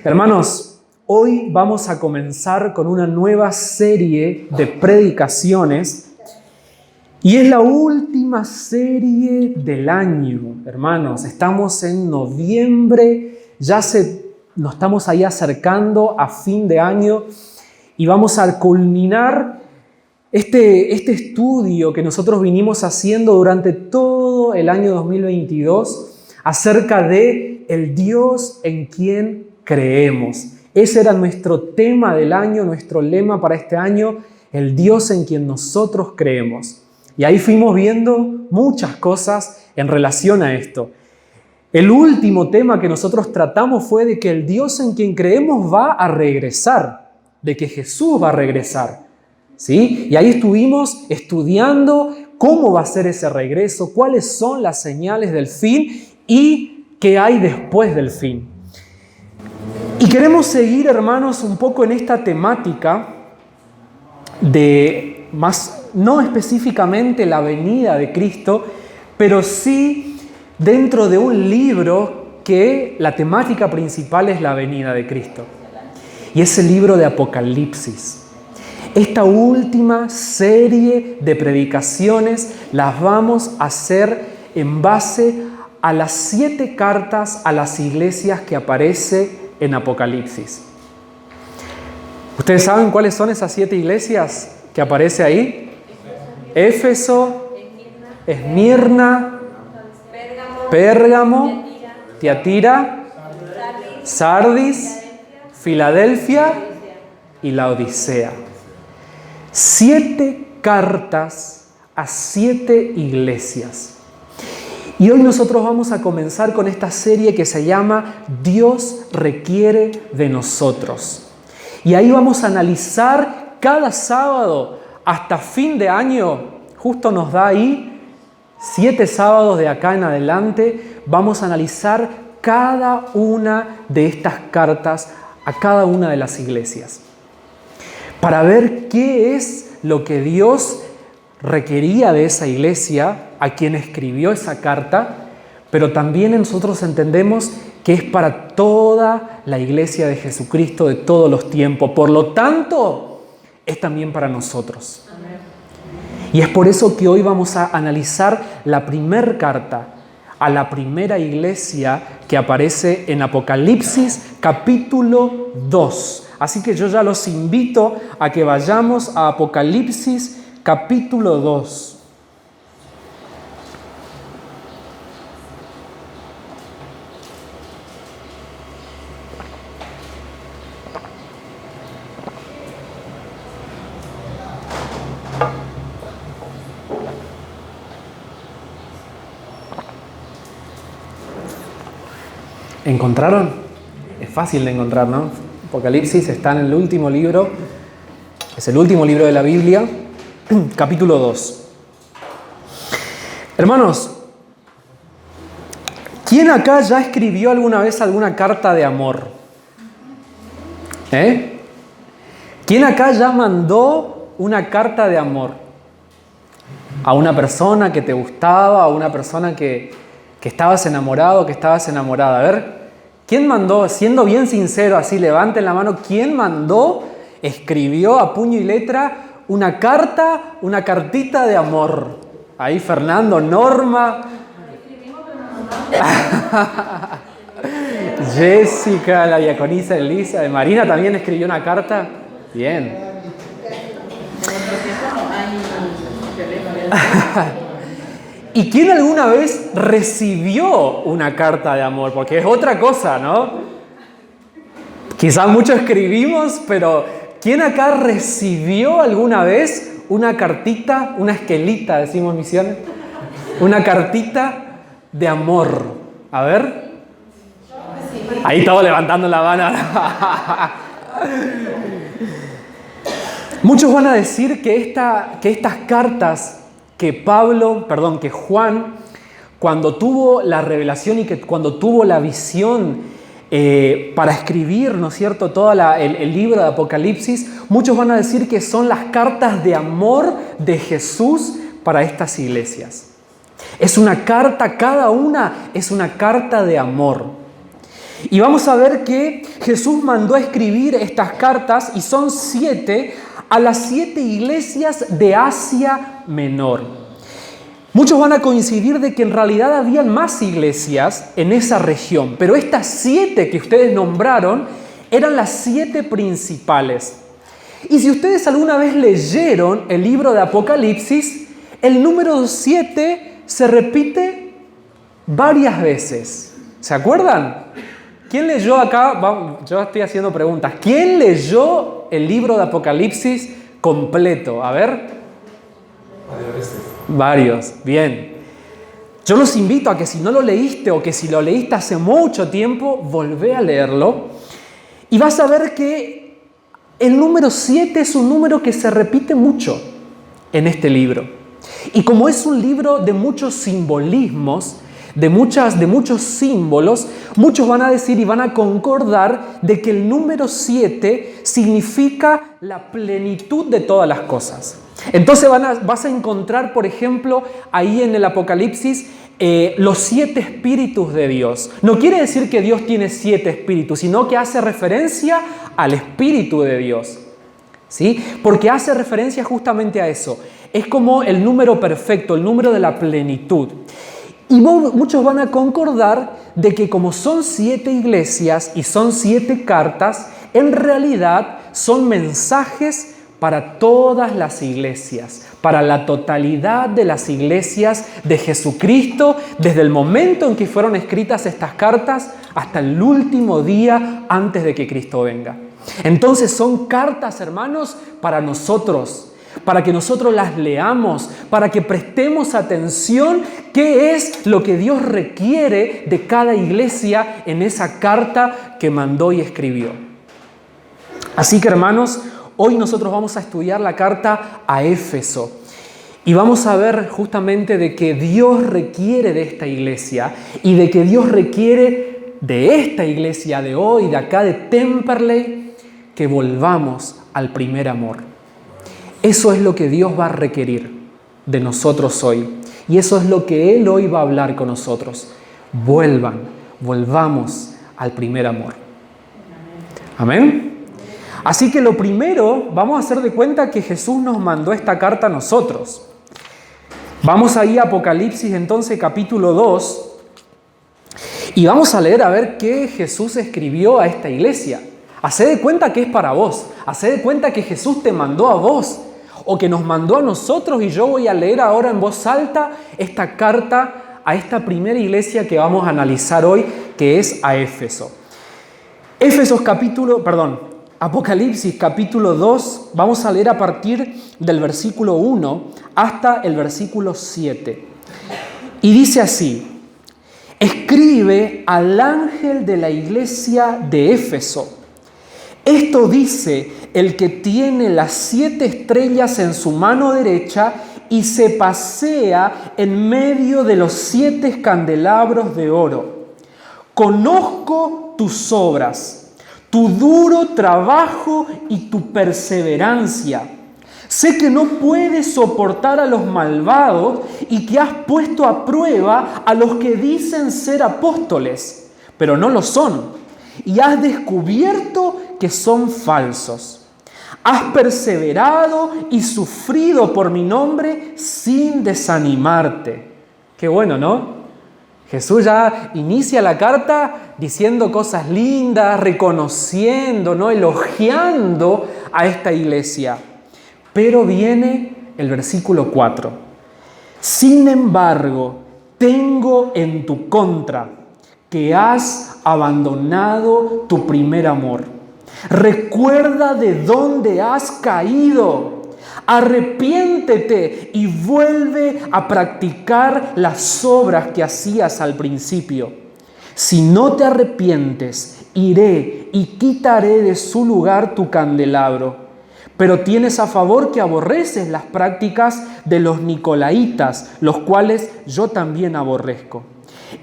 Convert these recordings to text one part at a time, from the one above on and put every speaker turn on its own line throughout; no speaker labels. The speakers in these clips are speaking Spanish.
Hermanos, hoy vamos a comenzar con una nueva serie de predicaciones y es la última serie del año. Hermanos, estamos en noviembre, nos estamos ahí acercando a fin de año y vamos a culminar este estudio que nosotros vinimos haciendo durante todo el año 2022 acerca de el Dios en quien creemos. Ese era nuestro tema del año, nuestro lema para este año, el Dios en quien nosotros creemos. Y ahí fuimos viendo muchas cosas en relación a esto. El último tema que nosotros tratamos fue de que el Dios en quien creemos va a regresar, de que Jesús va a regresar, ¿sí? Y ahí estuvimos estudiando cómo va a ser ese regreso, cuáles son las señales del fin y qué hay después del fin. Y queremos seguir, hermanos, un poco en esta temática de no específicamente la venida de Cristo, pero sí dentro de un libro que la temática principal es la venida de Cristo. Y es el libro de Apocalipsis. Esta última serie de predicaciones las vamos a hacer en base a las 7 cartas a las iglesias que aparece en Apocalipsis. ¿Ustedes saben cuáles son esas 7 iglesias que aparece ahí? Éfeso, Esmirna, Pérgamo, Tiatira, Sardis, Filadelfia y Laodicea. 7 cartas a 7 iglesias. Y hoy nosotros vamos a comenzar con esta serie que se llama Dios requiere de nosotros. Y ahí vamos a analizar cada sábado hasta fin de año, justo nos da ahí 7 sábados de acá en adelante, vamos a analizar cada una de estas cartas a cada una de las iglesias. Para ver qué es lo que Dios requería de esa iglesia a quien escribió esa carta, pero también nosotros entendemos que es para toda la iglesia de Jesucristo de todos los tiempos. Por lo tanto, es también para nosotros. Amén. Y es por eso que hoy vamos a analizar la primera carta a la primera iglesia que aparece en Apocalipsis capítulo 2. Así que yo ya los invito a que vayamos a Apocalipsis capítulo 2. ¿Encontraron? Es fácil de encontrar, ¿no? Apocalipsis está en el último libro, es el último libro de la Biblia, capítulo 2. Hermanos, ¿quién acá ya escribió alguna vez alguna carta de amor? ¿Quién acá ya mandó una carta de amor? A una persona que te gustaba, a una persona que estabas enamorado, que estabas enamorada. A ver, ¿quién mandó? Siendo bien sincero, así levanten la mano, ¿quién escribió a puño y letra una carta, una cartita de amor? Ahí Fernando, Norma, Jessica, la diaconisa Elisa, Marina también escribió una carta. Bien. ¿Y quién alguna vez recibió una carta de amor? Porque es otra cosa, ¿no? Quizás muchos escribimos, pero ¿quién acá recibió alguna vez una cartita, una esquelita, decimos en Misiones? Una cartita de amor. A ver. Ahí todos levantando la mano. Muchos van a decir que estas cartas que Juan, cuando tuvo la revelación y que cuando tuvo la visión para escribir, ¿no es cierto?, todo el libro de Apocalipsis, muchos van a decir que son las cartas de amor de Jesús para estas iglesias. Es una carta, cada una es una carta de amor. Y vamos a ver que Jesús mandó a escribir estas cartas, y son 7, a las 7 iglesias de Asia Menor. Muchos van a coincidir de que en realidad habían más iglesias en esa región, pero estas 7 que ustedes nombraron eran las 7 principales. Y si ustedes alguna vez leyeron el libro de Apocalipsis, el número 7 se repite varias veces. ¿Se acuerdan? ¿Quién leyó acá? Yo estoy haciendo preguntas. ¿Quién leyó el libro de Apocalipsis completo? A ver. Varios. Bien. Yo los invito a que si no lo leíste o que si lo leíste hace mucho tiempo, volvé a leerlo. Y vas a ver que el número 7 es un número que se repite mucho en este libro. Y como es un libro de muchos simbolismos, de muchos símbolos, muchos van a decir y van a concordar de que el número 7 significa la plenitud de todas las cosas. Entonces vas a encontrar, por ejemplo, ahí en el Apocalipsis, los 7 espíritus de Dios. No quiere decir que Dios tiene 7 espíritus, sino que hace referencia al Espíritu de Dios. ¿Sí? Porque hace referencia justamente a eso. Es como el número perfecto, el número de la plenitud. Y muchos van a concordar de que como son 7 iglesias y son 7 cartas, en realidad son mensajes para todas las iglesias, para la totalidad de las iglesias de Jesucristo, desde el momento en que fueron escritas estas cartas hasta el último día antes de que Cristo venga. Entonces son cartas, hermanos, para nosotros, para que nosotros las leamos, para que prestemos atención qué es lo que Dios requiere de cada iglesia en esa carta que mandó y escribió. Así que, hermanos, hoy nosotros vamos a estudiar la carta a Éfeso y vamos a ver justamente de que Dios requiere de esta iglesia y de que Dios requiere de esta iglesia de hoy, de acá de Temperley, que volvamos al primer amor. Eso es lo que Dios va a requerir de nosotros hoy. Y eso es lo que Él hoy va a hablar con nosotros. Volvamos al primer amor. Amén. Así que lo primero, vamos a hacer de cuenta que Jesús nos mandó esta carta a nosotros. Vamos ahí a Apocalipsis entonces capítulo 2 y vamos a leer a ver qué Jesús escribió a esta iglesia. Hacé de cuenta que es para vos. Hacé de cuenta que Jesús te mandó a vos o que nos mandó a nosotros, y yo voy a leer ahora en voz alta esta carta a esta primera iglesia que vamos a analizar hoy, que es a Éfeso. Apocalipsis capítulo 2, vamos a leer a partir del versículo 1 hasta el versículo 7. Y dice así: escribe al ángel de la iglesia de Éfeso. Esto dice el que tiene las 7 estrellas en su mano derecha y se pasea en medio de los 7 candelabros de oro. Conozco tus obras, tu duro trabajo y tu perseverancia. Sé que no puedes soportar a los malvados y que has puesto a prueba a los que dicen ser apóstoles, pero no lo son. Y has descubierto que son falsos. Has perseverado y sufrido por mi nombre sin desanimarte. Qué bueno, ¿no? Jesús ya inicia la carta diciendo cosas lindas, reconociendo, ¿no? Elogiando a esta iglesia. Pero viene el versículo 4. Sin embargo, tengo en tu contra que has abandonado tu primer amor. Recuerda de dónde has caído. Arrepiéntete y vuelve a practicar las obras que hacías al principio. Si no te arrepientes, iré y quitaré de su lugar tu candelabro. Pero tienes a favor que aborreces las prácticas de los nicolaitas, los cuales yo también aborrezco.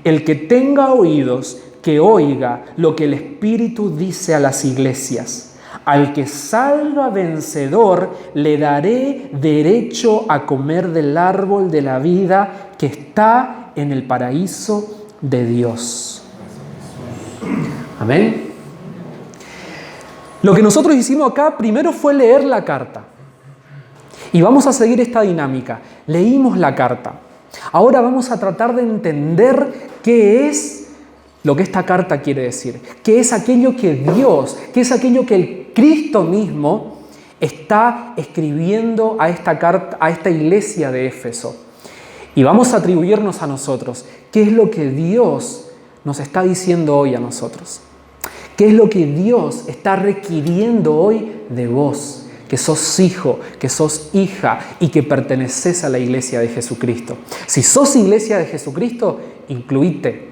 El que tenga oídos, que oiga lo que el Espíritu dice a las iglesias. Al que salga vencedor, le daré derecho a comer del árbol de la vida que está en el paraíso de Dios. Amén. Lo que nosotros hicimos acá primero fue leer la carta. Y vamos a seguir esta dinámica. Leímos la carta. Ahora vamos a tratar de entender qué es lo que esta carta quiere decir. Qué es aquello que Dios, qué es aquello que el Cristo mismo está escribiendo a esta carta, a esta iglesia de Éfeso. Y vamos a atribuirnos a nosotros qué es lo que Dios nos está diciendo hoy a nosotros. ¿Qué es lo que Dios está requiriendo hoy de vos, que sos hijo, que sos hija y que perteneces a la iglesia de Jesucristo? Si sos iglesia de Jesucristo, incluíte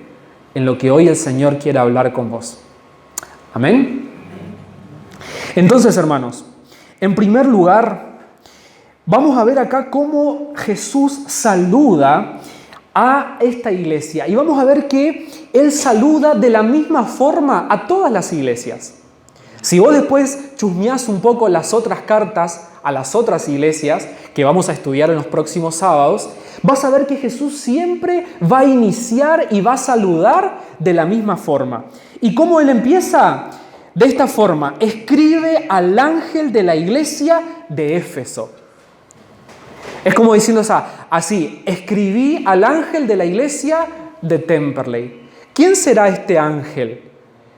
en lo que hoy el Señor quiere hablar con vos. Amén. Entonces, hermanos, en primer lugar, vamos a ver acá cómo Jesús saluda a esta iglesia. Y vamos a ver que Él saluda de la misma forma a todas las iglesias. Si vos después chusmeás un poco las otras cartas a las otras iglesias que vamos a estudiar en los próximos sábados, vas a ver que Jesús siempre va a iniciar y va a saludar de la misma forma. ¿Y cómo Él empieza? De esta forma: escribe al ángel de la iglesia de Éfeso. Es como diciendo así: escribí al ángel de la iglesia de Temperley. ¿Quién será este ángel?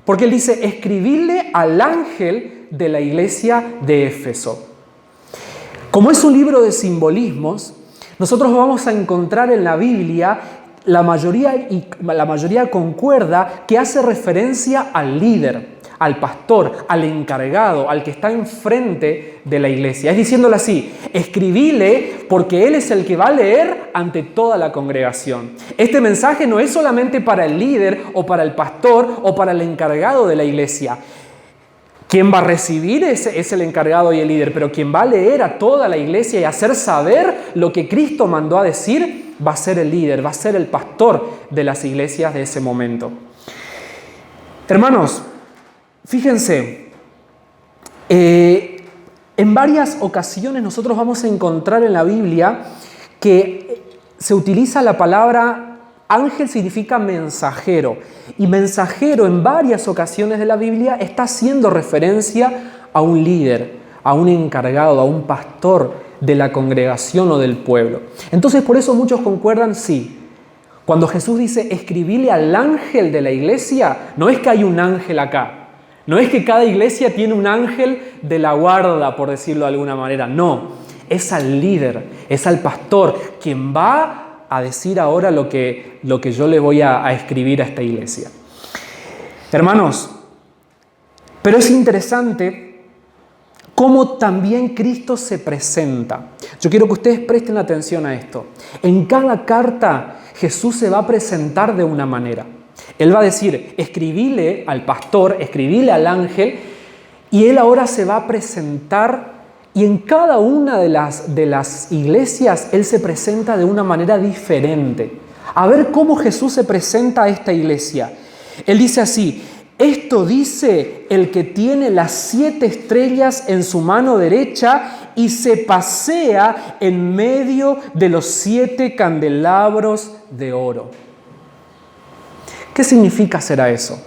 Porque Él dice: escribirle al ángel de la iglesia de Éfeso. Como es un libro de simbolismos, nosotros vamos a encontrar en la Biblia la mayoría concuerda que hace referencia al líder, al pastor, al encargado, al que está enfrente de la iglesia. Es diciéndole así: escribile porque él es el que va a leer ante toda la congregación. Este mensaje no es solamente para el líder o para el pastor o para el encargado de la iglesia. Quien va a recibir es el encargado y el líder, pero quien va a leer a toda la iglesia y hacer saber lo que Cristo mandó a decir va a ser el líder, va a ser el pastor de las iglesias de ese momento. Hermanos, fíjense, en varias ocasiones nosotros vamos a encontrar en la Biblia que se utiliza la palabra ángel, significa mensajero. Y mensajero en varias ocasiones de la Biblia está haciendo referencia a un líder, a un encargado, a un pastor de la congregación o del pueblo. Entonces por eso muchos concuerdan, sí. Cuando Jesús dice escribile al ángel de la iglesia, no es que hay un ángel acá. No es que cada iglesia tiene un ángel de la guarda, por decirlo de alguna manera. No, es al líder, es al pastor, quien va a decir ahora lo que yo le voy a escribir a esta iglesia. Hermanos, pero es interesante cómo también Cristo se presenta. Yo quiero que ustedes presten atención a esto. En cada carta Jesús se va a presentar de una manera. Él va a decir, escribile al pastor, escribile al ángel, y él ahora se va a presentar, y en cada una de las iglesias él se presenta de una manera diferente. A ver cómo Jesús se presenta a esta iglesia. Él dice así: esto dice el que tiene las 7 estrellas en su mano derecha y se pasea en medio de los 7 candelabros de oro. ¿Qué significa será eso?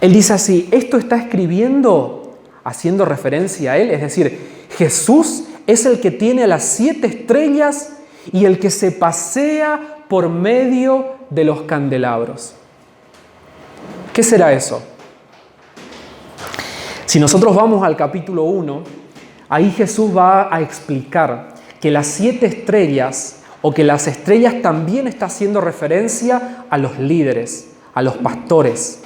Él dice así: esto está escribiendo, haciendo referencia a él, es decir, Jesús es el que tiene las 7 estrellas y el que se pasea por medio de los candelabros. ¿Qué será eso? Si nosotros vamos al capítulo 1, ahí Jesús va a explicar que las 7 estrellas, o que las estrellas también está haciendo referencia a los líderes, a los pastores.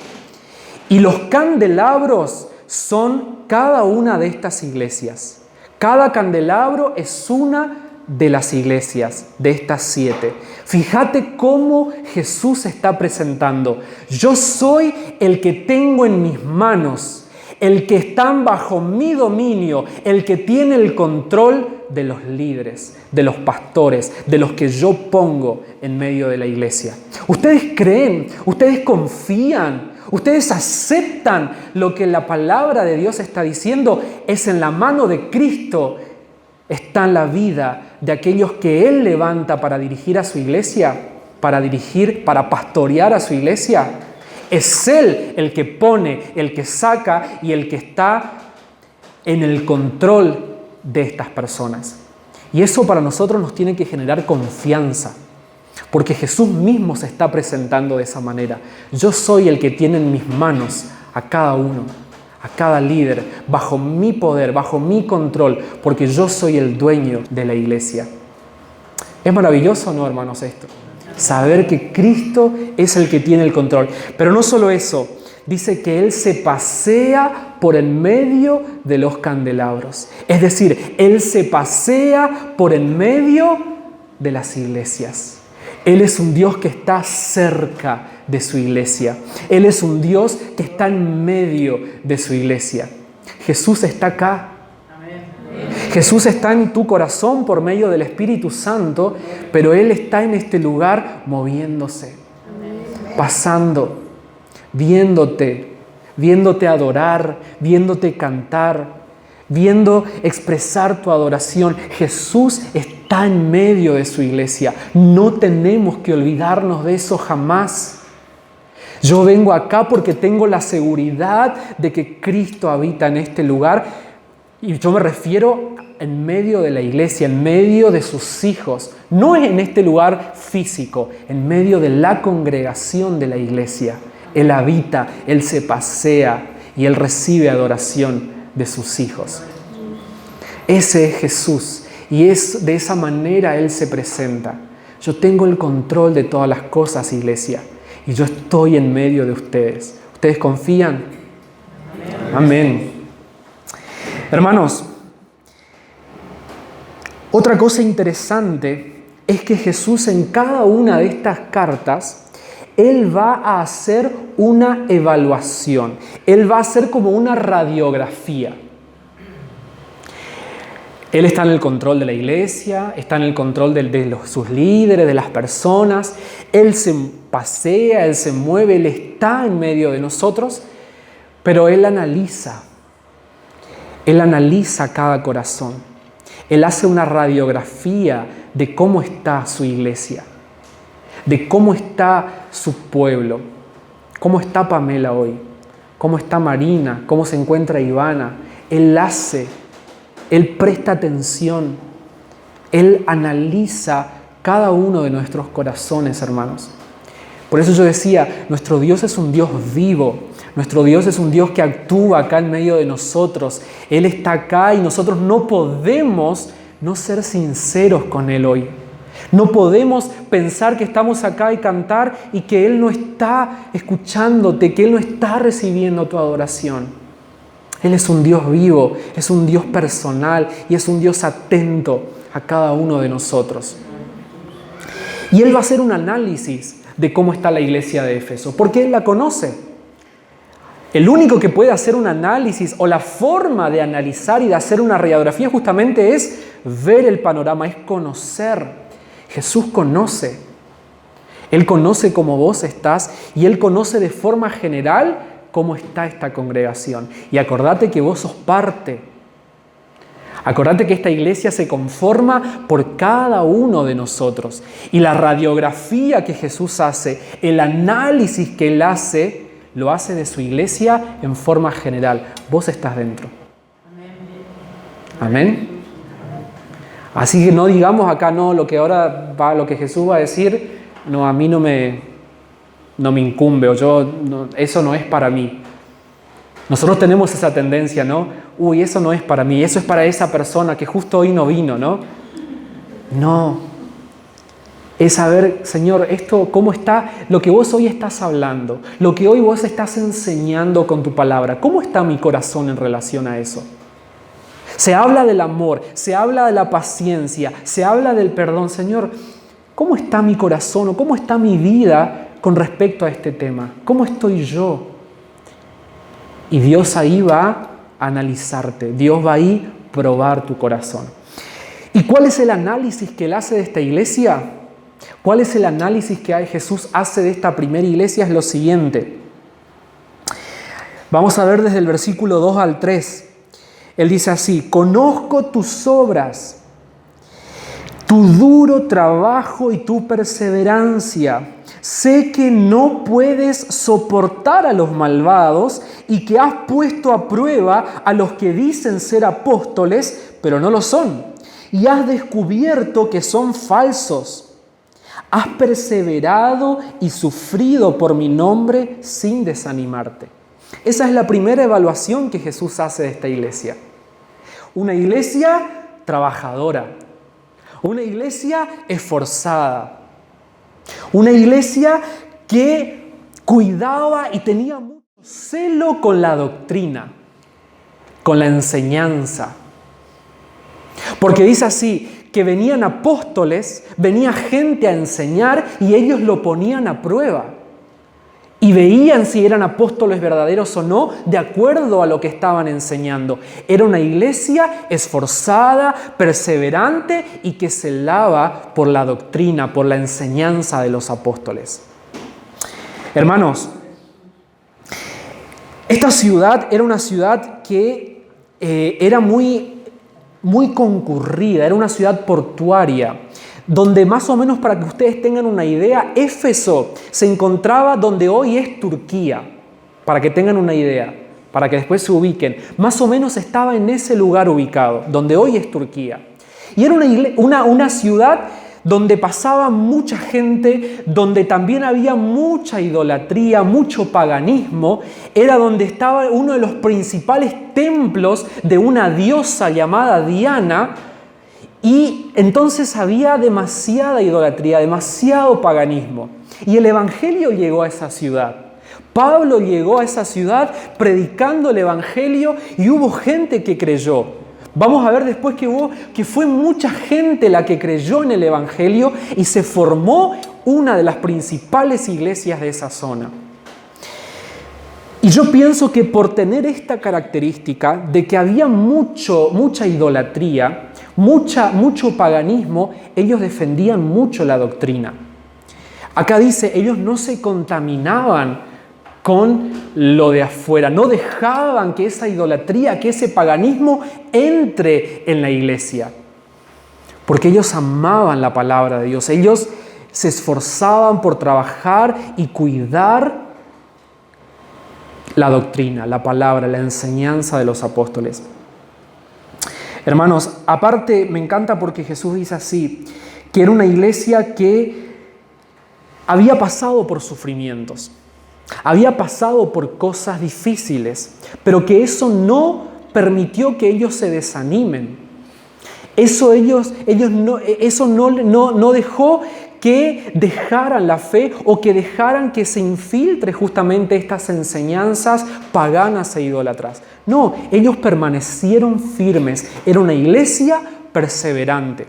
Y los candelabros son cada una de estas iglesias. Cada candelabro es una de las iglesias, de estas 7. Fíjate cómo Jesús se está presentando. Yo soy el que tengo en mis manos, el que están bajo mi dominio, el que tiene el control de los líderes, de los pastores, de los que yo pongo en medio de la iglesia. ¿Ustedes creen? ¿Ustedes confían? ¿Ustedes aceptan lo que la palabra de Dios está diciendo? Es en la mano de Cristo está la vida de aquellos que Él levanta para dirigir a su iglesia, para pastorear a su iglesia. Es Él el que pone, el que saca y el que está en el control de estas personas. Y eso para nosotros nos tiene que generar confianza, porque Jesús mismo se está presentando de esa manera. Yo soy el que tiene en mis manos a cada uno, a cada líder, bajo mi poder, bajo mi control, porque yo soy el dueño de la iglesia. ¿Es maravilloso o no, hermanos, esto? Saber que Cristo es el que tiene el control. Pero no solo eso, dice que Él se pasea por en medio de los candelabros. Es decir, Él se pasea por en medio de las iglesias. Él es un Dios que está cerca de su iglesia. Él es un Dios que está en medio de su iglesia. Jesús está acá. Jesús está en tu corazón por medio del Espíritu Santo, pero Él está en este lugar moviéndose, pasando, viéndote adorar, viéndote cantar, viendo expresar tu adoración. Jesús está en medio de su iglesia. No tenemos que olvidarnos de eso jamás. Yo vengo acá porque tengo la seguridad de que Cristo habita en este lugar. Y yo me refiero en medio de la iglesia, en medio de sus hijos. No en este lugar físico, en medio de la congregación de la iglesia. Él habita, Él se pasea y Él recibe adoración de sus hijos. Ese es Jesús y es de esa manera Él se presenta. Yo tengo el control de todas las cosas, iglesia, y yo estoy en medio de ustedes. ¿Ustedes confían? Amén. Hermanos, otra cosa interesante es que Jesús en cada una de estas cartas, Él va a hacer una evaluación. Él va a hacer como una radiografía. Él está en el control de la iglesia, está en el control de sus líderes, de las personas. Él se pasea, Él se mueve, Él está en medio de nosotros, pero Él analiza cada corazón. Él hace una radiografía de cómo está su iglesia, de cómo está su pueblo, cómo está Pamela hoy, cómo está Marina, cómo se encuentra Ivana. Él presta atención, Él analiza cada uno de nuestros corazones, hermanos. Por eso yo decía, nuestro Dios es un Dios vivo, nuestro Dios es un Dios que actúa acá en medio de nosotros. Él está acá y nosotros no podemos no ser sinceros con Él hoy. No podemos pensar que estamos acá y cantar y que Él no está escuchándote, que Él no está recibiendo tu adoración. Él es un Dios vivo, es un Dios personal y es un Dios atento a cada uno de nosotros. Y Él va a hacer un análisis de cómo está la iglesia de Éfeso, porque Él la conoce. El único que puede hacer un análisis o la forma de analizar y de hacer una radiografía justamente es ver el panorama, es conocer. Jesús conoce. Él conoce cómo vos estás y Él conoce de forma general cómo está esta congregación. Y acordate que vos sos parte. Acordate que esta iglesia se conforma por cada uno de nosotros. Y la radiografía que Jesús hace, el análisis que Él hace, lo hace de su iglesia en forma general. Vos estás dentro. Amén. Así que no digamos acá, no, lo que Jesús va a decir, no, a mí no me incumbe, eso no es para mí. Nosotros tenemos esa tendencia, ¿no? Eso no es para mí, eso es para esa persona que justo hoy no vino, ¿no? No. Es saber, Señor, esto, cómo está, lo que vos hoy estás hablando, lo que hoy vos estás enseñando con tu palabra, ¿cómo está mi corazón en relación a eso? Se habla del amor, se habla de la paciencia, se habla del perdón. Señor, ¿cómo está mi corazón o cómo está mi vida con respecto a este tema? ¿Cómo estoy yo? Y Dios ahí va a analizarte, Dios va ahí a probar tu corazón. ¿Y cuál es el análisis que Él hace de esta iglesia? ¿Cuál es el análisis que Jesús hace de esta primera iglesia? Es lo siguiente. Vamos a ver desde el versículo 2 al 3. Él dice así: conozco tus obras, tu duro trabajo y tu perseverancia, Sé que no puedes soportar a los malvados y que has puesto a prueba a los que dicen ser apóstoles, pero no lo son. Y has descubierto que son falsos. Has perseverado y sufrido por mi nombre sin desanimarte. Esa es la primera evaluación que Jesús hace de esta iglesia. Una iglesia trabajadora. Una iglesia esforzada. Una iglesia que cuidaba y tenía mucho celo con la doctrina, con la enseñanza. Porque dice así, que venían apóstoles, venía gente a enseñar y ellos lo ponían a prueba. Y veían si eran apóstoles verdaderos o no, de acuerdo a lo que estaban enseñando. Era una iglesia esforzada, perseverante y que celaba por la doctrina, por la enseñanza de los apóstoles. Hermanos, esta ciudad era una ciudad que era muy concurrida, era una ciudad portuaria, donde más o menos para que ustedes tengan una idea, Éfeso se encontraba donde hoy es Turquía, para que tengan una idea, para que después se ubiquen. Más o menos estaba en ese lugar ubicado, donde hoy es Turquía. Y era una ciudad donde pasaba mucha gente, donde también había mucha idolatría, mucho paganismo. Era donde estaba uno de los principales templos de una diosa llamada Diana. Y entonces había demasiada idolatría, demasiado paganismo. Y el Evangelio llegó a esa ciudad. Pablo llegó a esa ciudad predicando el Evangelio y hubo gente que creyó. Vamos a ver después que fue mucha gente la que creyó en el Evangelio y se formó una de las principales iglesias de esa zona. Y yo pienso que por tener esta característica de que había mucha idolatría, mucho paganismo, ellos defendían mucho la doctrina. Acá dice, ellos no se contaminaban con lo de afuera, no dejaban que esa idolatría, que ese paganismo entre en la iglesia, porque ellos amaban la palabra de Dios, ellos se esforzaban por trabajar y cuidar la doctrina, la palabra, la enseñanza de los apóstoles. Hermanos, aparte me encanta porque Jesús dice así, que era una iglesia que había pasado por sufrimientos, había pasado por cosas difíciles, pero que eso no permitió que ellos se desanimen. Eso no dejó que dejaran la fe o que dejaran que se infiltre justamente estas enseñanzas paganas e idólatras. No, ellos permanecieron firmes. Era una iglesia perseverante,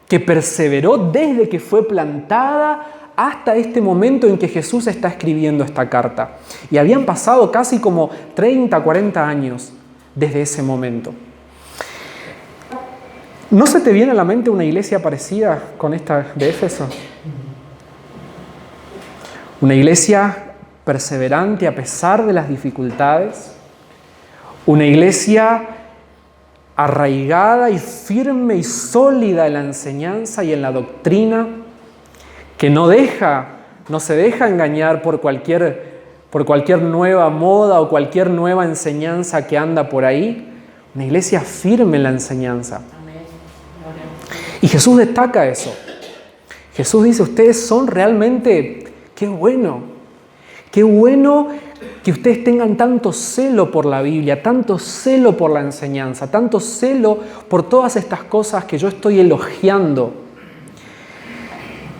que perseveró desde que fue plantada hasta este momento en que Jesús está escribiendo esta carta. Y habían pasado casi como 30, 40 años desde ese momento. ¿No se te viene a la mente una iglesia parecida con esta de Éfeso? Una iglesia perseverante a pesar de las dificultades. Una iglesia arraigada y firme y sólida en la enseñanza y en la doctrina, que no se deja engañar por cualquier nueva moda o cualquier nueva enseñanza que anda por ahí. Una iglesia firme en la enseñanza. Y Jesús destaca eso. Jesús dice, ustedes son realmente, qué bueno que ustedes tengan tanto celo por la Biblia, tanto celo por la enseñanza, tanto celo por todas estas cosas que yo estoy elogiando.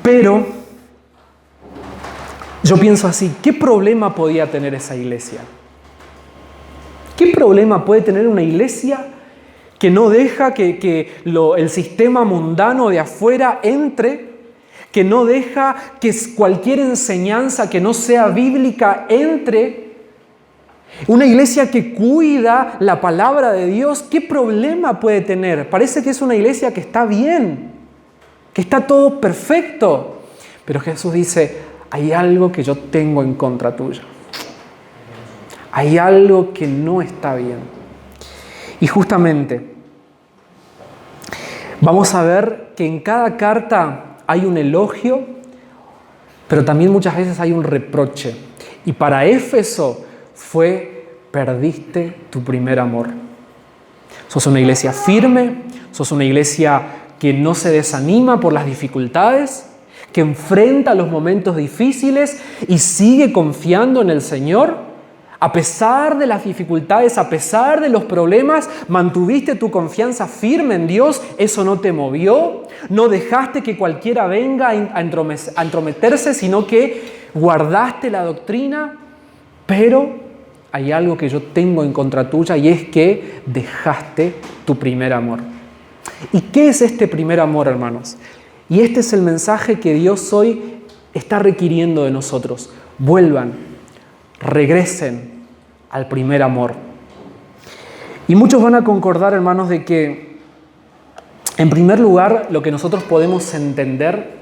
Pero yo pienso así, ¿qué problema podía tener esa iglesia? ¿Qué problema puede tener una iglesia que no deja que el sistema mundano de afuera entre, que no deja que cualquier enseñanza que no sea bíblica entre? Una iglesia que cuida la palabra de Dios, ¿qué problema puede tener? Parece que es una iglesia que está bien, que está todo perfecto. Pero Jesús dice, hay algo que yo tengo en contra tuya. Hay algo que no está bien. Y justamente vamos a ver que en cada carta hay un elogio Pero también muchas veces hay un reproche. Y para Éfeso fue: perdiste tu primer amor. Sos una iglesia firme, sos una iglesia que no se desanima por las dificultades, que enfrenta los momentos difíciles y sigue confiando en el Señor. A pesar de las dificultades, a pesar de los problemas, mantuviste tu confianza firme en Dios. Eso no te movió. No dejaste que cualquiera venga a entrometerse, sino que guardaste la doctrina. Pero hay algo que yo tengo en contra tuya, y es que dejaste tu primer amor. ¿Y qué es este primer amor, hermanos? Y este es el mensaje que Dios hoy está requiriendo de nosotros. Vuelvan, regresen al primer amor. Y muchos van a concordar, hermanos, de que, en primer lugar, lo que nosotros podemos entender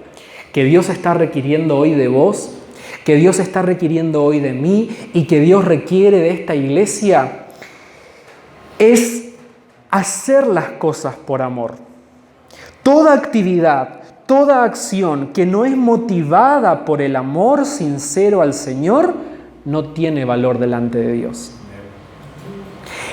que Dios está requiriendo hoy de vos, que Dios está requiriendo hoy de mí y que Dios requiere de esta iglesia, es hacer las cosas por amor. Toda actividad, toda acción que no es motivada por el amor sincero al Señor, no tiene valor delante de Dios.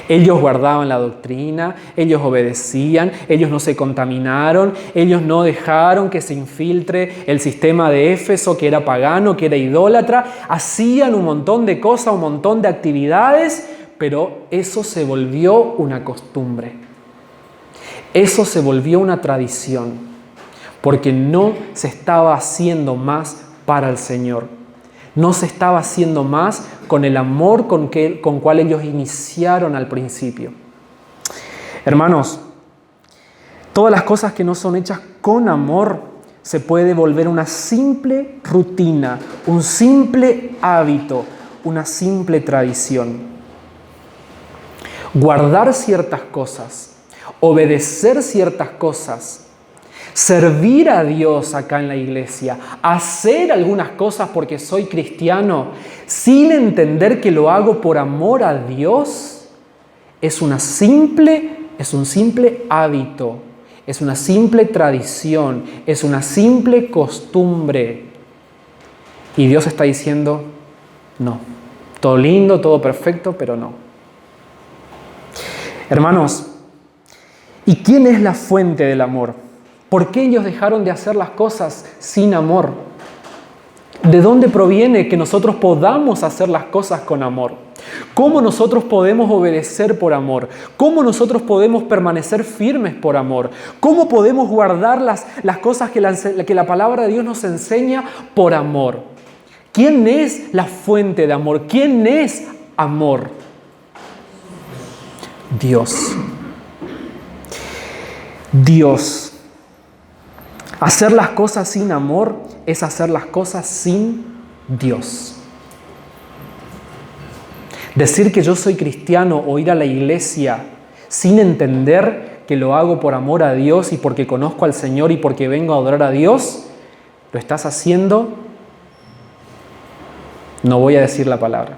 Ellos guardaban la doctrina, ellos obedecían, ellos no se contaminaron, ellos no dejaron que se infiltre el sistema de Éfeso, que era pagano, que era idólatra. Hacían un montón de cosas, un montón de actividades, pero eso se volvió una costumbre. Eso se volvió una tradición, porque no se estaba haciendo más para el Señor. No se estaba haciendo más con el amor con cual ellos iniciaron al principio. Hermanos, todas las cosas que no son hechas con amor se puede volver una simple rutina, un simple hábito, una simple tradición. Guardar ciertas cosas, obedecer ciertas cosas, servir a Dios acá en la iglesia, hacer algunas cosas porque soy cristiano, sin entender que lo hago por amor a Dios, es un simple hábito, es una simple tradición, es una simple costumbre. Y Dios está diciendo: no, todo lindo, todo perfecto, pero no. Hermanos, ¿y quién es la fuente del amor? ¿Por qué ellos dejaron de hacer las cosas sin amor? ¿De dónde proviene que nosotros podamos hacer las cosas con amor? ¿Cómo nosotros podemos obedecer por amor? ¿Cómo nosotros podemos permanecer firmes por amor? ¿Cómo podemos guardar las cosas que la palabra de Dios nos enseña por amor? ¿Quién es la fuente de amor? ¿Quién es amor? Dios. Dios. Hacer las cosas sin amor es hacer las cosas sin Dios. Decir que yo soy cristiano o ir a la iglesia sin entender que lo hago por amor a Dios y porque conozco al Señor y porque vengo a adorar a Dios, lo estás haciendo, no voy a decir la palabra.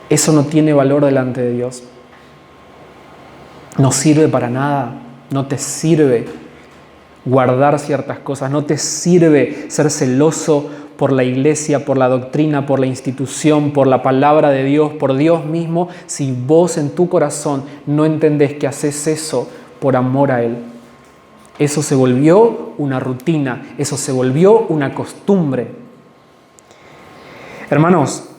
Eso no tiene valor delante de Dios. No sirve para nada. No te sirve guardar ciertas cosas, no te sirve ser celoso por la iglesia, por la doctrina, por la institución, por la palabra de Dios, por Dios mismo, si vos en tu corazón no entendés que haces eso por amor a Él. Eso se volvió una rutina, eso se volvió una costumbre. Hermanos,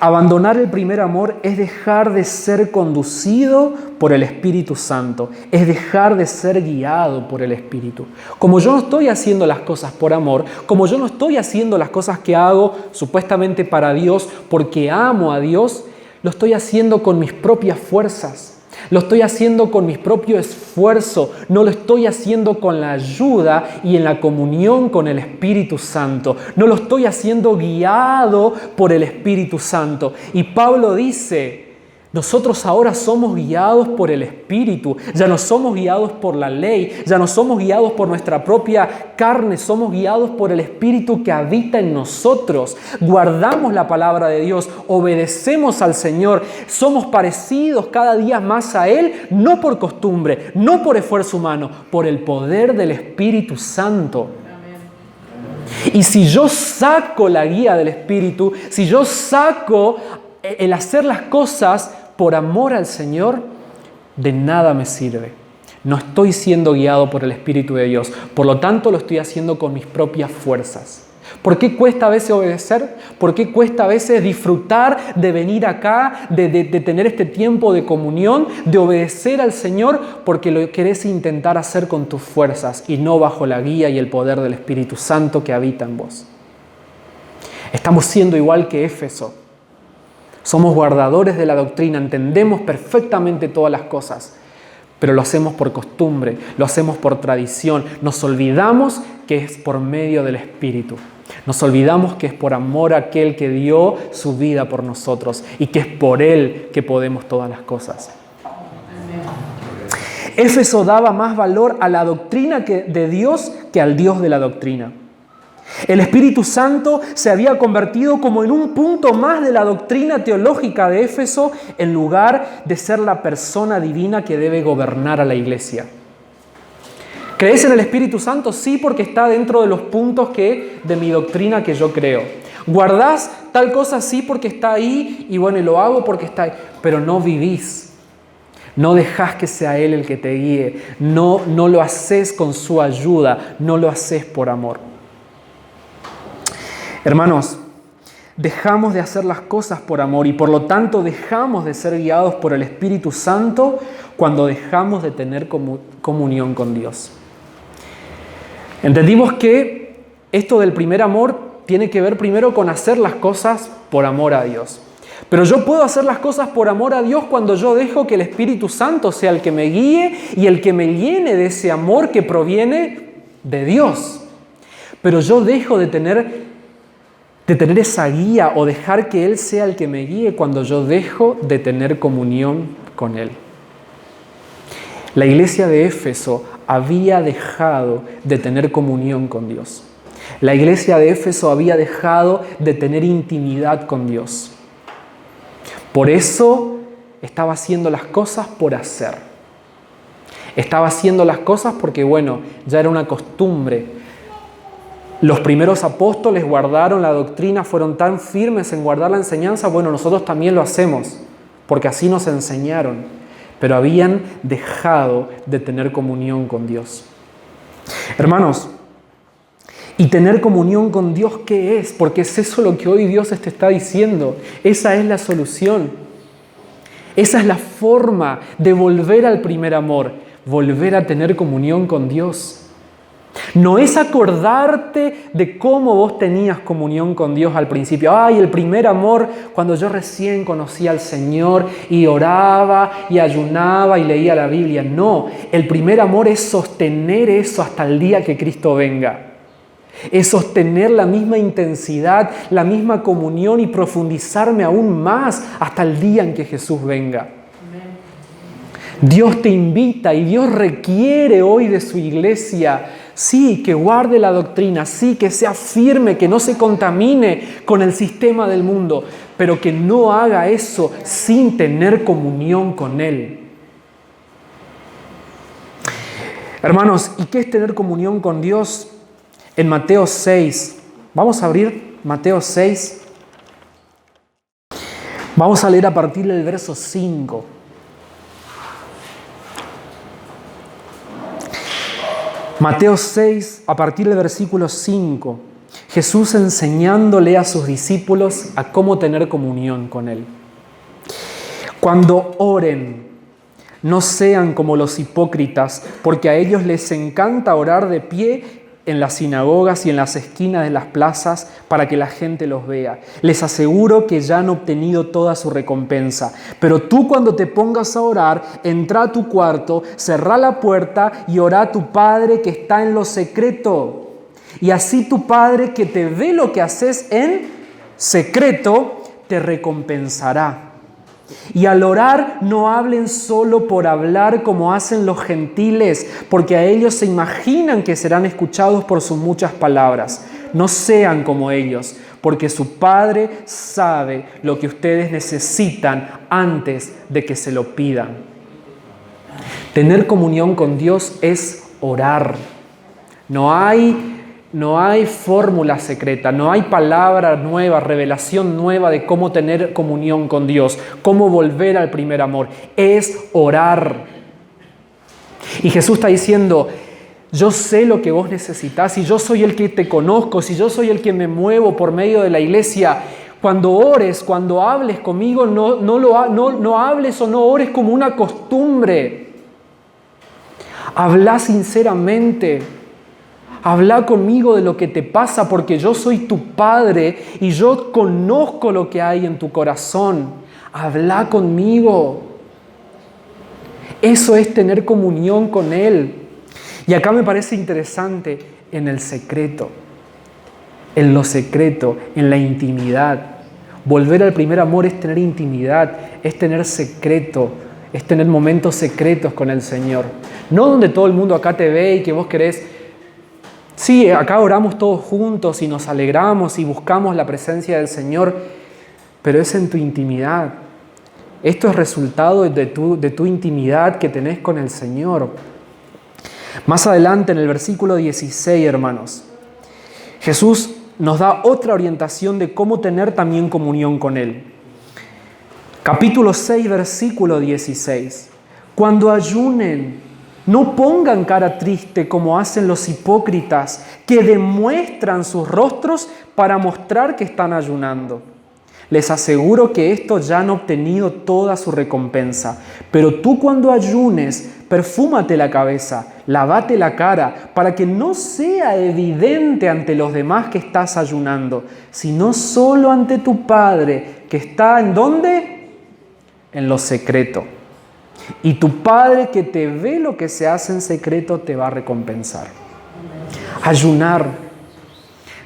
abandonar el primer amor es dejar de ser conducido por el Espíritu Santo, es dejar de ser guiado por el Espíritu. Como yo no estoy haciendo las cosas por amor, como yo no estoy haciendo las cosas que hago supuestamente para Dios porque amo a Dios, lo estoy haciendo con mis propias fuerzas. Lo estoy haciendo con mi propio esfuerzo, no lo estoy haciendo con la ayuda y en la comunión con el Espíritu Santo. No lo estoy haciendo guiado por el Espíritu Santo. Y Pablo dice, Nosotros ahora somos guiados por el Espíritu, ya no somos guiados por la ley, ya no somos guiados por nuestra propia carne, somos guiados por el Espíritu que habita en nosotros. Guardamos la palabra de Dios, obedecemos al Señor, somos parecidos cada día más a Él, no por costumbre, no por esfuerzo humano, por el poder del Espíritu Santo. Y si yo saco la guía del Espíritu, si yo saco el hacer las cosas por amor al Señor, de nada me sirve. No estoy siendo guiado por el Espíritu de Dios. Por lo tanto, lo estoy haciendo con mis propias fuerzas. ¿Por qué cuesta a veces obedecer? ¿Por qué cuesta a veces disfrutar de venir acá, de tener este tiempo de comunión, de obedecer al Señor? Porque lo querés intentar hacer con tus fuerzas y no bajo la guía y el poder del Espíritu Santo que habita en vos. Estamos siendo igual que Éfeso. Somos guardadores de la doctrina, entendemos perfectamente todas las cosas, pero lo hacemos por costumbre, lo hacemos por tradición. Nos olvidamos que es por medio del Espíritu. Nos olvidamos que es por amor a aquel que dio su vida por nosotros y que es por Él que podemos todas las cosas. Éfeso daba más valor a la doctrina de Dios que al Dios de la doctrina. El Espíritu Santo se había convertido como en un punto más de la doctrina teológica de Éfeso en lugar de ser la persona divina que debe gobernar a la iglesia. ¿Crees en el Espíritu Santo? Sí, porque está dentro de los puntos de mi doctrina que yo creo. ¿Guardás tal cosa? Sí, porque está ahí y bueno, y lo hago porque está ahí. Pero no vivís. No dejás que sea Él el que te guíe. No lo haces con su ayuda. No lo haces por amor. Hermanos, dejamos de hacer las cosas por amor y por lo tanto dejamos de ser guiados por el Espíritu Santo cuando dejamos de tener comunión con Dios. Entendimos que esto del primer amor tiene que ver primero con hacer las cosas por amor a Dios. Pero yo puedo hacer las cosas por amor a Dios cuando yo dejo que el Espíritu Santo sea el que me guíe y el que me llene de ese amor que proviene de Dios. Pero yo dejo de tener esa guía o dejar que Él sea el que me guíe cuando yo dejo de tener comunión con Él. La iglesia de Éfeso había dejado de tener comunión con Dios. La iglesia de Éfeso había dejado de tener intimidad con Dios. Por eso estaba haciendo las cosas por hacer. Estaba haciendo las cosas porque, bueno, ya era una costumbre. Los primeros apóstoles guardaron la doctrina, fueron tan firmes en guardar la enseñanza, bueno, nosotros también lo hacemos, porque así nos enseñaron, pero habían dejado de tener comunión con Dios. Hermanos, ¿y tener comunión con Dios qué es? Porque es eso lo que hoy Dios te está diciendo. Esa es la solución. Esa es la forma de volver al primer amor, volver a tener comunión con Dios. No es acordarte de cómo vos tenías comunión con Dios al principio. Ay, el primer amor, cuando yo recién conocí al Señor y oraba y ayunaba y leía la Biblia. No, el primer amor es sostener eso hasta el día que Cristo venga. Es sostener la misma intensidad, la misma comunión y profundizarme aún más hasta el día en que Jesús venga. Dios te invita y Dios requiere hoy de su iglesia, sí, que guarde la doctrina, sí, que sea firme, que no se contamine con el sistema del mundo, pero que no haga eso sin tener comunión con Él. Hermanos, ¿y qué es tener comunión con Dios? En Mateo 6, vamos a abrir Mateo 6, vamos a leer a partir del verso 5. Mateo 6, a partir del versículo 5, Jesús enseñándole a sus discípulos a cómo tener comunión con Él. Cuando oren, no sean como los hipócritas, porque a ellos les encanta orar de pie en las sinagogas y en las esquinas de las plazas para que la gente los vea. Les aseguro que ya han obtenido toda su recompensa. Pero tú, cuando te pongas a orar, entra a tu cuarto, cerrá la puerta y orá a tu Padre que está en lo secreto. Y así tu Padre, que te ve lo que haces en secreto, te recompensará. Y al orar no hablen solo por hablar como hacen los gentiles, porque a ellos se imaginan que serán escuchados por sus muchas palabras. No sean como ellos, porque su Padre sabe lo que ustedes necesitan antes de que se lo pidan. Tener comunión con Dios es orar. No hay fórmula secreta, no hay palabra nueva, revelación nueva de cómo tener comunión con Dios, cómo volver al primer amor. Es orar. Y Jesús está diciendo, yo sé lo que vos necesitas, si yo soy el que te conozco, si yo soy el que me muevo por medio de la iglesia. Cuando ores, cuando hables conmigo, no hables o no ores como una costumbre. Habla sinceramente. Habla conmigo de lo que te pasa, porque yo soy tu Padre y yo conozco lo que hay en tu corazón. Habla conmigo. Eso es tener comunión con Él. Y acá me parece interesante en el secreto, en lo secreto, en la intimidad. Volver al primer amor es tener intimidad, es tener secreto, es tener momentos secretos con el Señor. No donde todo el mundo acá te ve y que vos querés. Sí, acá oramos todos juntos y nos alegramos y buscamos la presencia del Señor, pero es en tu intimidad. Esto es resultado de tu intimidad que tenés con el Señor. Más adelante en el versículo 16, hermanos, Jesús nos da otra orientación de cómo tener también comunión con Él. Capítulo 6, versículo 16. Cuando ayunen, no pongan cara triste como hacen los hipócritas, que demuestran sus rostros para mostrar que están ayunando. Les aseguro que estos ya han obtenido toda su recompensa. Pero tú cuando ayunes, perfúmate la cabeza, lávate la cara, para que no sea evidente ante los demás que estás ayunando, sino solo ante tu Padre, que está ¿en dónde? En lo secreto. Y tu Padre que te ve lo que se hace en secreto te va a recompensar. Ayunar,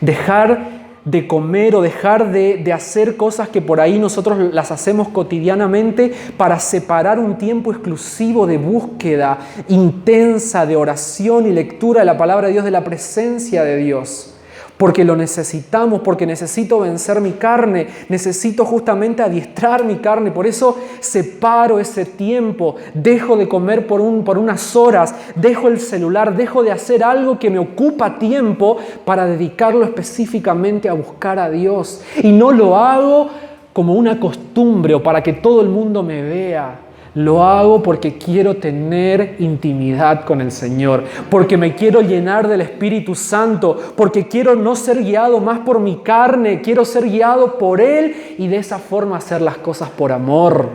dejar de comer o dejar de hacer cosas que por ahí nosotros las hacemos cotidianamente para separar un tiempo exclusivo de búsqueda intensa, de oración y lectura de la palabra de Dios, de la presencia de Dios. Porque lo necesitamos, porque necesito vencer mi carne, necesito justamente adiestrar mi carne. Por eso separo ese tiempo, dejo de comer por unas horas, dejo el celular, dejo de hacer algo que me ocupa tiempo para dedicarlo específicamente a buscar a Dios. Y no lo hago como una costumbre o para que todo el mundo me vea. Lo hago porque quiero tener intimidad con el Señor, porque me quiero llenar del Espíritu Santo, porque quiero no ser guiado más por mi carne, quiero ser guiado por Él y de esa forma hacer las cosas por amor.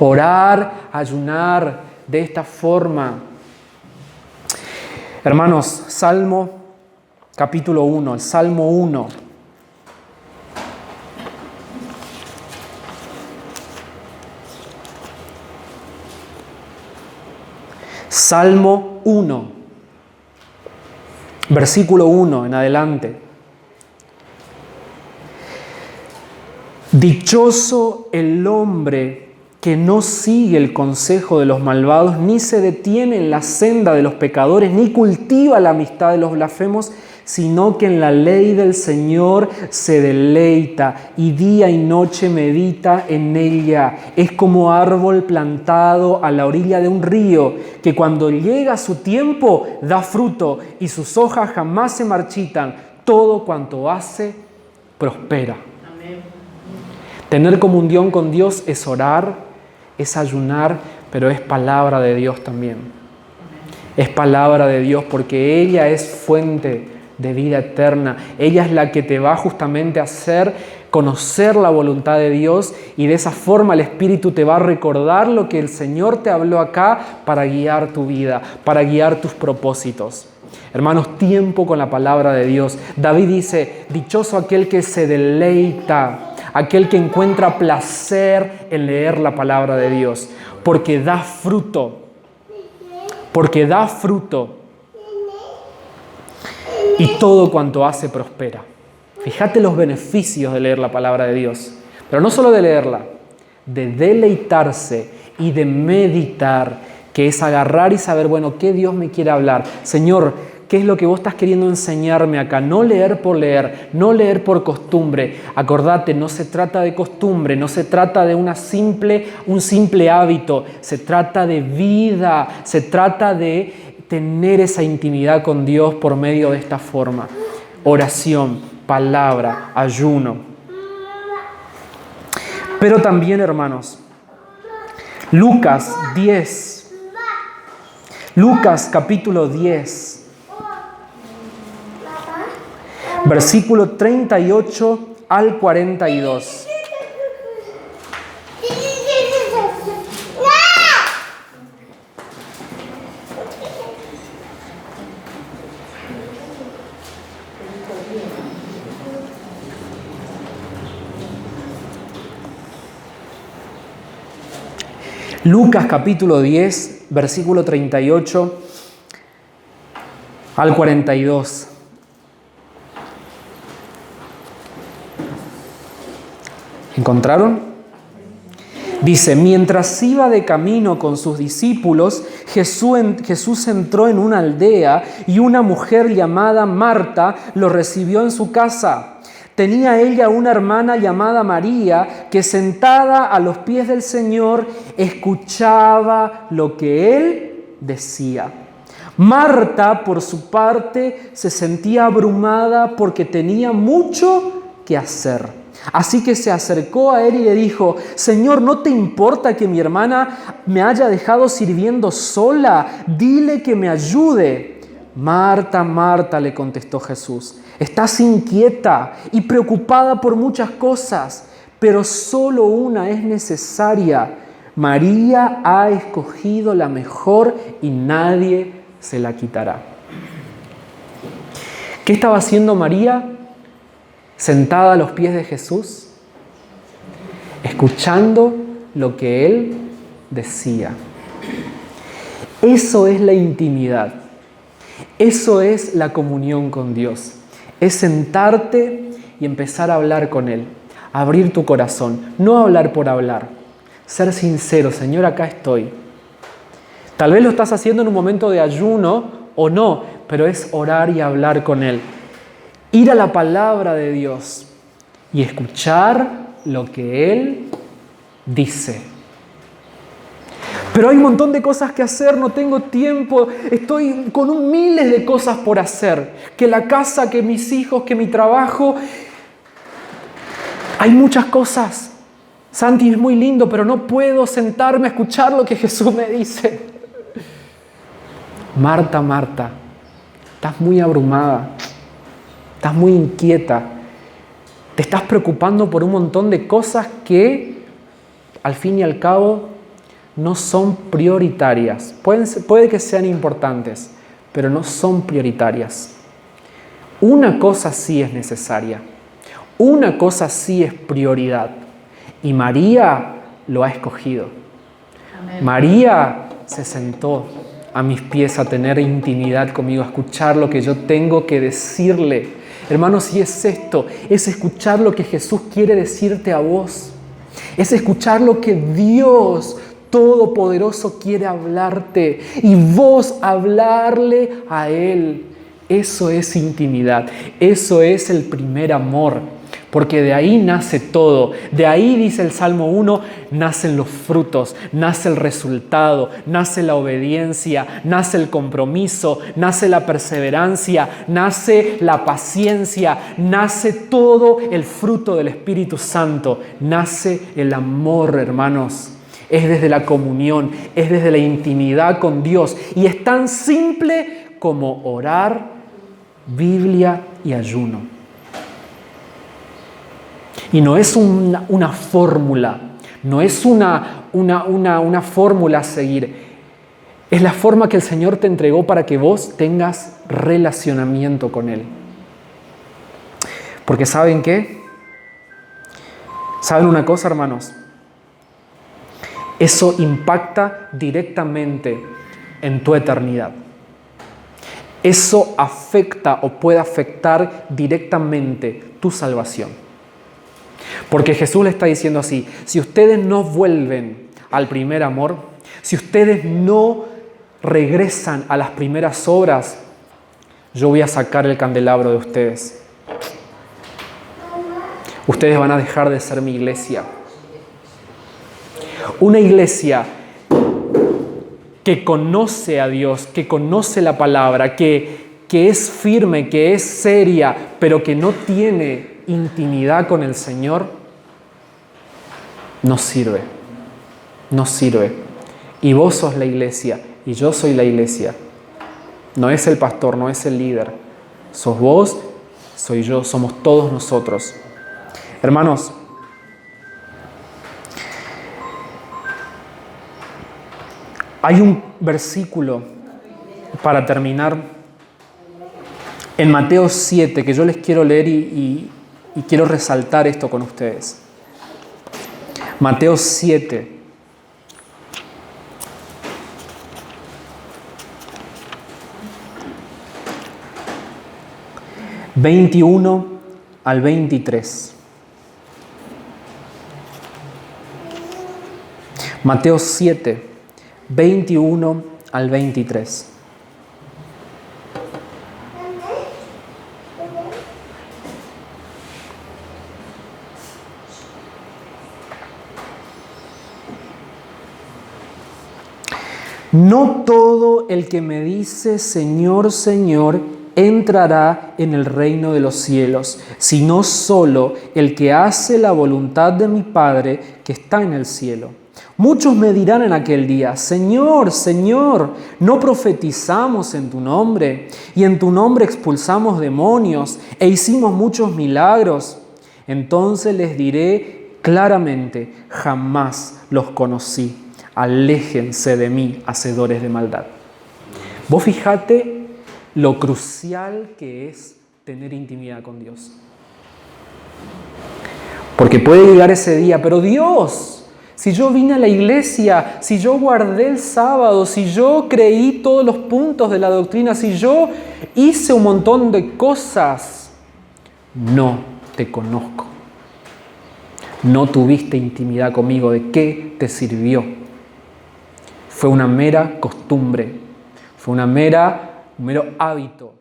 Orar, ayunar de esta forma. Hermanos, Salmo capítulo 1, el Salmo 1. Salmo 1, versículo 1 en adelante. Dichoso el hombre que no sigue el consejo de los malvados, ni se detiene en la senda de los pecadores, ni cultiva la amistad de los blasfemos, sino que en la ley del Señor se deleita y día y noche medita en ella. Es como árbol plantado a la orilla de un río, que cuando llega su tiempo da fruto y sus hojas jamás se marchitan. Todo cuanto hace, prospera. Amén. Tener comunión con Dios es orar, es ayunar, pero es palabra de Dios también. Es palabra de Dios porque ella es fuente de vida eterna. Ella es la que te va justamente a hacer conocer la voluntad de Dios y de esa forma el Espíritu te va a recordar lo que el Señor te habló acá para guiar tu vida, para guiar tus propósitos. Hermanos, tiempo con la palabra de Dios. David dice, dichoso aquel que se deleita, aquel que encuentra placer en leer la palabra de Dios, porque da fruto, y todo cuanto hace prospera. Fíjate los beneficios de leer la palabra de Dios, pero no solo de leerla, de deleitarse y de meditar, que es agarrar y saber, bueno, ¿qué Dios me quiere hablar? Señor, ¿qué es lo que vos estás queriendo enseñarme acá? No leer por leer, no leer por costumbre. Acordate, no se trata de costumbre, no se trata de un simple hábito, se trata de vida, se trata de tener esa intimidad con Dios por medio de esta forma. Oración, palabra, ayuno. Pero también, hermanos, Lucas capítulo 10. Versículo 38 al 42. Lucas capítulo 10, versículo 38 al 42. ¿Encontraron? Dice, mientras iba de camino con sus discípulos, Jesús entró en una aldea y una mujer llamada Marta lo recibió en su casa. Tenía ella una hermana llamada María que sentada a los pies del Señor escuchaba lo que Él decía. Marta, por su parte, se sentía abrumada porque tenía mucho que hacer. Así que se acercó a Él y le dijo, Señor, ¿no te importa que mi hermana me haya dejado sirviendo sola? Dile que me ayude. Marta, Marta, le contestó Jesús, estás inquieta y preocupada por muchas cosas, pero solo una es necesaria. María ha escogido la mejor y nadie se la quitará. ¿Qué estaba haciendo María sentada a los pies de Jesús? Escuchando lo que Él decía. Eso es la intimidad. Eso es la comunión con Dios. Es sentarte y empezar a hablar con Él. Abrir tu corazón. No hablar por hablar. Ser sincero. Señor, acá estoy. Tal vez lo estás haciendo en un momento de ayuno o no, pero es orar y hablar con Él. Ir a la palabra de Dios y escuchar lo que Él dice. Pero hay un montón de cosas que hacer, no tengo tiempo, estoy con miles de cosas por hacer. Que la casa, que mis hijos, que mi trabajo. Hay muchas cosas. Santi, es muy lindo, pero no puedo sentarme a escuchar lo que Jesús me dice. Marta, Marta, estás muy abrumada, estás muy inquieta, te estás preocupando por un montón de cosas que, al fin y al cabo, no son prioritarias. Puede que sean importantes, pero no son prioritarias. Una cosa sí es necesaria. Una cosa sí es prioridad. Y María lo ha escogido. Amén. María se sentó a mis pies a tener intimidad conmigo, a escuchar lo que yo tengo que decirle. Hermanos, si es esto, es escuchar lo que Jesús quiere decirte a vos. Es escuchar lo que Dios Todopoderoso quiere hablarte y vos hablarle a Él. Eso es intimidad, eso es el primer amor, porque de ahí nace todo. De ahí, dice el Salmo 1, nacen los frutos, nace el resultado, nace la obediencia, nace el compromiso, nace la perseverancia, nace la paciencia, nace todo el fruto del Espíritu Santo, nace el amor, hermanos. Es desde la comunión, es desde la intimidad con Dios. Y es tan simple como orar, Biblia y ayuno. Y no es una fórmula, no es una fórmula a seguir. Es la forma que el Señor te entregó para que vos tengas relacionamiento con Él. Porque ¿saben qué? ¿Saben una cosa, hermanos? Eso impacta directamente en tu eternidad. Eso afecta o puede afectar directamente tu salvación. Porque Jesús le está diciendo así: si ustedes no vuelven al primer amor, si ustedes no regresan a las primeras obras, yo voy a sacar el candelabro de ustedes. Ustedes van a dejar de ser mi iglesia. Una iglesia que conoce a Dios, que conoce la palabra, que es firme, que es seria, pero que no tiene intimidad con el Señor, no sirve. No sirve. Y vos sos la iglesia y yo soy la iglesia. No es el pastor, no es el líder. Sos vos, soy yo, somos todos nosotros. Hermanos, hay un versículo para terminar en Mateo 7 que yo les quiero leer y quiero resaltar esto con ustedes. Mateo 7. ...21 al 23. Mateo 7, 21 al 23. No todo el que me dice Señor, Señor, entrará en el reino de los cielos, sino solo el que hace la voluntad de mi Padre que está en el cielo. Muchos me dirán en aquel día: Señor, Señor, ¿no profetizamos en tu nombre? Y en tu nombre expulsamos demonios e hicimos muchos milagros. Entonces les diré claramente: jamás los conocí. Aléjense de mí, hacedores de maldad. Vos fijate lo crucial que es tener intimidad con Dios. Porque puede llegar ese día, pero Dios, si yo vine a la iglesia, si yo guardé el sábado, si yo creí todos los puntos de la doctrina, si yo hice un montón de cosas, no te conozco. No tuviste intimidad conmigo. ¿De qué te sirvió? Fue una mera costumbre, fue un mero hábito.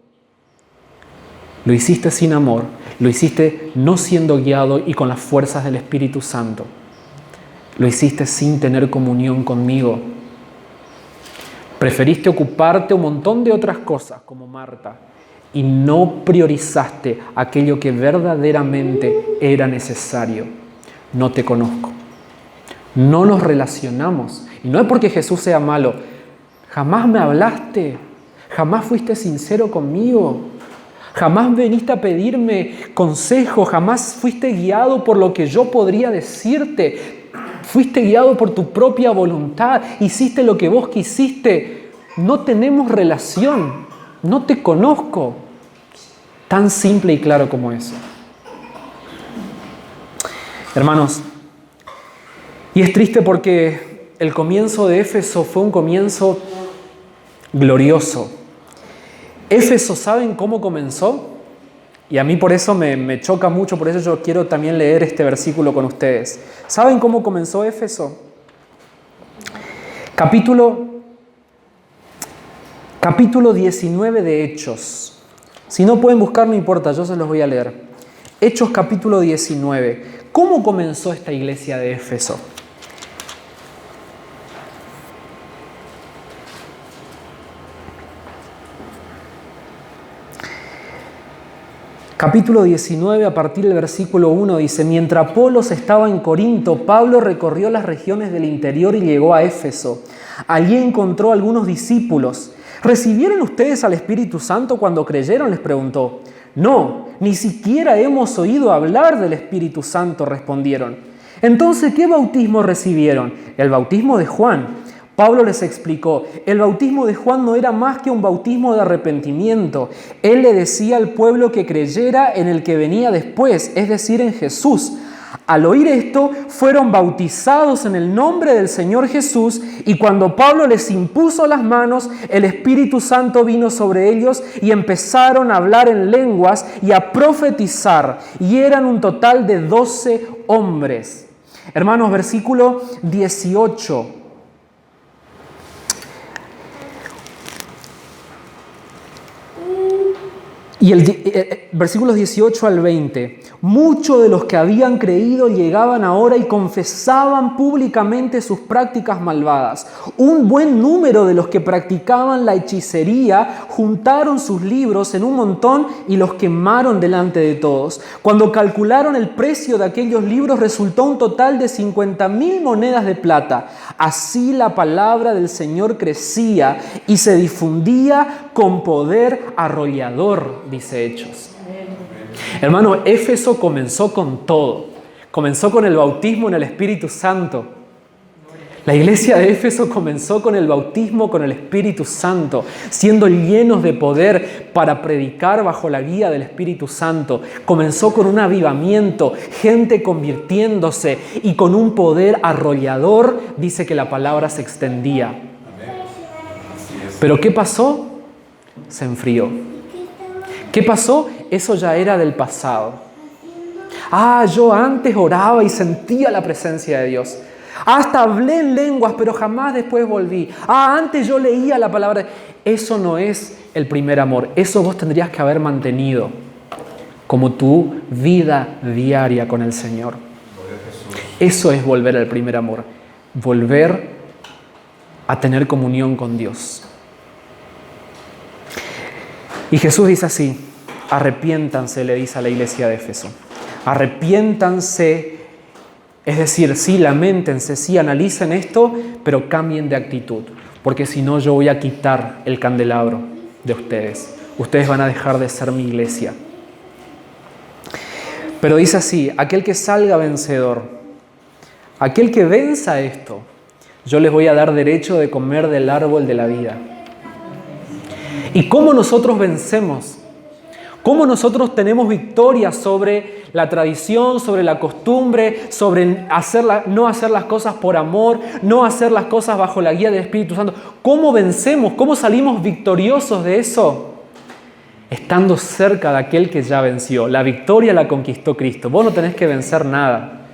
Lo hiciste sin amor, lo hiciste no siendo guiado y con las fuerzas del Espíritu Santo. Lo hiciste sin tener comunión conmigo. Preferiste ocuparte un montón de otras cosas como Marta y no priorizaste aquello que verdaderamente era necesario. No te conozco. No nos relacionamos. Y no es porque Jesús sea malo. Jamás me hablaste. Jamás fuiste sincero conmigo. Jamás viniste a pedirme consejo. Jamás fuiste guiado por lo que yo podría decirte. Fuiste guiado por tu propia voluntad. Hiciste lo que vos quisiste. No tenemos relación. No te conozco. Tan simple y claro como eso. Hermanos, y es triste porque el comienzo de Éfeso fue un comienzo glorioso. Éfeso, ¿saben cómo comenzó? Y a mí por eso me choca mucho, por eso yo quiero también leer este versículo con ustedes. ¿Saben cómo comenzó Éfeso? Capítulo 19 de Hechos. Si no pueden buscar, no importa, yo se los voy a leer. Hechos capítulo 19. ¿Cómo comenzó esta iglesia de Éfeso? Capítulo 19, a partir del versículo 1, dice: Mientras Apolos estaba en Corinto, Pablo recorrió las regiones del interior y llegó a Éfeso. Allí encontró algunos discípulos. ¿Recibieron ustedes al Espíritu Santo cuando creyeron?, les preguntó. No, ni siquiera hemos oído hablar del Espíritu Santo, respondieron. Entonces, ¿qué bautismo recibieron? El bautismo de Juan. Pablo les explicó: el bautismo de Juan no era más que un bautismo de arrepentimiento. Él le decía al pueblo que creyera en el que venía después, es decir, en Jesús. Al oír esto, fueron bautizados en el nombre del Señor Jesús, y cuando Pablo les impuso las manos, el Espíritu Santo vino sobre ellos y empezaron a hablar en lenguas y a profetizar, y eran un total de 12 hombres. Hermanos, versículo 18. Y versículos 18 al 20. Muchos de los que habían creído llegaban ahora y confesaban públicamente sus prácticas malvadas. Un buen número de los que practicaban la hechicería juntaron sus libros en un montón y los quemaron delante de todos. Cuando calcularon el precio de aquellos libros, resultó un total de 50,000 monedas de plata. Así la palabra del Señor crecía y se difundía con poder arrollador, dice Hechos. Hermano, Éfeso comenzó con todo. Comenzó con el bautismo en el Espíritu Santo. La iglesia de Éfeso comenzó con el bautismo con el Espíritu Santo, siendo llenos de poder para predicar bajo la guía del Espíritu Santo. Comenzó con un avivamiento, gente convirtiéndose, y con un poder arrollador, dice que la palabra se extendía. Pero ¿qué pasó? Se enfrió. ¿Qué pasó? Eso ya era del pasado. Yo antes oraba y sentía la presencia de Dios. Hasta hablé en lenguas, pero jamás después volví. Antes yo leía la palabra. Eso no es el primer amor. Eso vos tendrías que haber mantenido como tu vida diaria con el Señor. Eso es volver al primer amor. Volver a tener comunión con Dios. Y Jesús dice así: arrepiéntanse, le dice a la iglesia de Éfeso. Arrepiéntanse, es decir, sí, lamentense, sí, analicen esto, pero cambien de actitud, porque si no yo voy a quitar el candelabro de ustedes. Ustedes van a dejar de ser mi iglesia. Pero dice así: aquel que salga vencedor, aquel que venza esto, yo les voy a dar derecho de comer del árbol de la vida. ¿Y cómo nosotros vencemos? ¿Cómo nosotros tenemos victoria sobre la tradición, sobre la costumbre, sobre no hacer las cosas por amor, no hacer las cosas bajo la guía del Espíritu Santo? ¿Cómo vencemos? ¿Cómo salimos victoriosos de eso? Estando cerca de aquel que ya venció. La victoria la conquistó Cristo. Vos no tenés que vencer nada.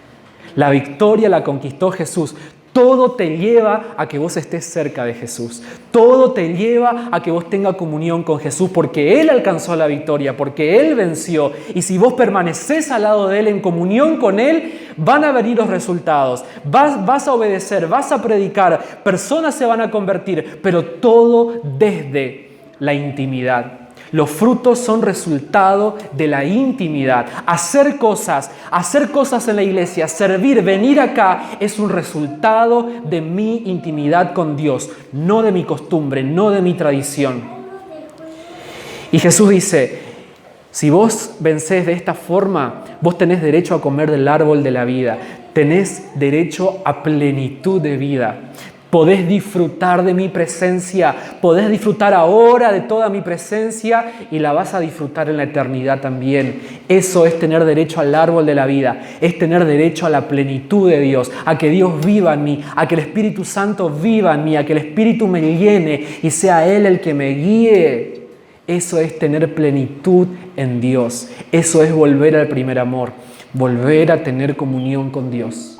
La victoria la conquistó Jesús. Todo te lleva a que vos estés cerca de Jesús. Todo te lleva a que vos tengas comunión con Jesús, porque Él alcanzó la victoria, porque Él venció. Y si vos permanecés al lado de Él, en comunión con Él, van a venir los resultados. Vas a obedecer, vas a predicar, personas se van a convertir, pero todo desde la intimidad. Los frutos son resultado de la intimidad. Hacer cosas en la iglesia, servir, venir acá, es un resultado de mi intimidad con Dios, no de mi costumbre, no de mi tradición. Y Jesús dice: si vos vencés de esta forma, vos tenés derecho a comer del árbol de la vida, tenés derecho a plenitud de vida. Podés disfrutar de mi presencia, podés disfrutar ahora de toda mi presencia y la vas a disfrutar en la eternidad también. Eso es tener derecho al árbol de la vida, es tener derecho a la plenitud de Dios, a que Dios viva en mí, a que el Espíritu Santo viva en mí, a que el Espíritu me llene y sea Él el que me guíe. Eso es tener plenitud en Dios, eso es volver al primer amor, volver a tener comunión con Dios.